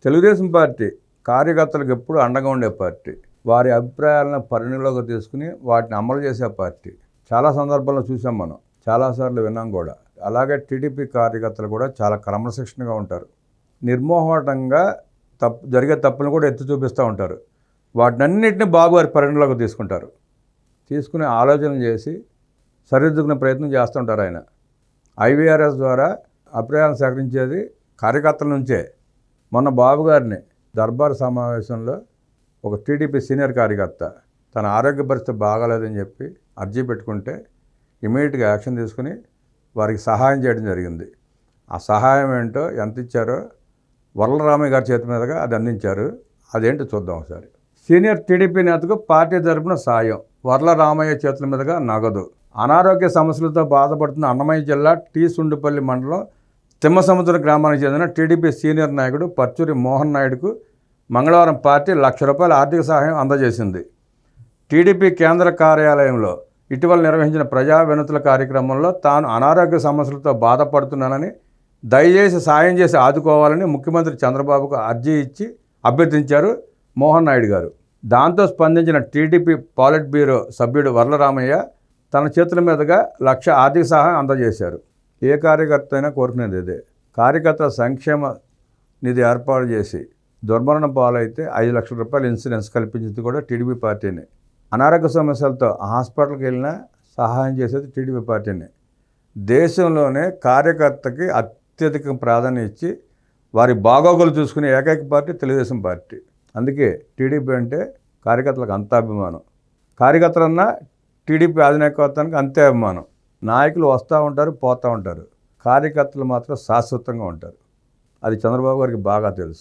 Telugu Desam party కార్యకర్తలకు ఎప్పుడు అండగా ఉండే పార్టీ. వారి అభిప్రాయాలను పరిగణలోకి తీసుకుని వాటిని అమలు చేసే పార్టీ. చాలా సందర్భాల్లో చూసాం మనం, చాలాసార్లు విన్నాం కూడా. అలాగే టీడీపీ కార్యకర్తలు కూడా చాలా క్రమశిక్షణగా ఉంటారు. నిర్మోహమాటంగా జరిగే తప్పులను కూడా ఎత్తి చూపిస్తూ ఉంటారు. వాటినన్నింటినీ బాబు వారి పరిగణలోకి తీసుకుంటారు. తీసుకుని ఆలోచన చేసి సరిదిద్దుకునే ప్రయత్నం చేస్తుంటారు ఆయన. ఐవీఆర్ఎస్ ద్వారా అభిప్రాయాలను సేకరించేది కార్యకర్తల నుంచే. మొన్న బాబు గారిని దర్బార్ సమావేశంలో ఒక టీడీపీ సీనియర్ కార్యకర్త తన ఆరోగ్య పరిస్థితి బాగాలేదని చెప్పి అర్జీ పెట్టుకుంటే ఇమీడియట్గా యాక్షన్ తీసుకుని వారికి సహాయం చేయడం జరిగింది. ఆ సహాయం ఏంటో, ఎంత ఇచ్చారో వరలరామయ్య గారి చేతి మీదుగా అది అందించారు. అదేంటో చూద్దాం ఒకసారి. సీనియర్ టీడీపీ నేతకు పార్టీ తరపున సాయం. వరలరామయ్య చేతుల మీదుగా నగదు. అనారోగ్య సమస్యలతో బాధపడుతున్న అన్నమయ్య జిల్లా టీ సుండుపల్లి మండలం తిమ్మసముద్ర గ్రామానికి చెందిన టీడీపీ సీనియర్ నాయకుడు పర్చూరి మోహన్ నాయుడుకు మంగళవారం పార్టీ ₹1,00,000 ఆర్థిక సహాయం అందజేసింది. టీడీపీ కేంద్ర కార్యాలయంలో ఇటీవల నిర్వహించిన ప్రజా వినతుల కార్యక్రమంలో తాను అనారోగ్య సమస్యలతో బాధపడుతున్నానని, దయచేసి సాయం చేసి ఆదుకోవాలని ముఖ్యమంత్రి చంద్రబాబుకు అర్జీ ఇచ్చి అభ్యర్థించారు మోహన్ నాయుడు గారు. దాంతో స్పందించిన టీడీపీ పాలిట్ బ్యూరో సభ్యుడు వరలరామయ్య తన చేతుల మీదుగా ₹1,00,000 ఆర్థిక సహాయం అందజేశారు. ఏ కార్యకర్త అయినా కోరుకునేది ఇదే. కార్యకర్తల సంక్షేమ నిధి ఏర్పాటు చేసి దుర్మరణం పాలైతే ₹5,00,000 ఇన్సూరెన్స్ కల్పించింది కూడా టీడీపీ పార్టీనే. అనారోగ్య సమస్యలతో హాస్పిటల్కి వెళ్ళినా సహాయం చేసేది టీడీపీ పార్టీనే. దేశంలోనే కార్యకర్తకి అత్యధిక ప్రాధాన్యత ఇచ్చి వారి బాగోగులు చూసుకునే ఏకైక పార్టీ తెలుగుదేశం పార్టీ. అందుకే టీడీపీ అంటే కార్యకర్తలకు అంత అభిమానం. కార్యకర్తలన్నా టీడీపీ అధినాయకత్వానికి అంతే అభిమానం. నాయకులు వస్తూ ఉంటారు, పోతూ ఉంటారు. కార్యకర్తలు మాత్రం శాశ్వతంగా ఉంటారు. అది చంద్రబాబు గారికి బాగా తెలుసు.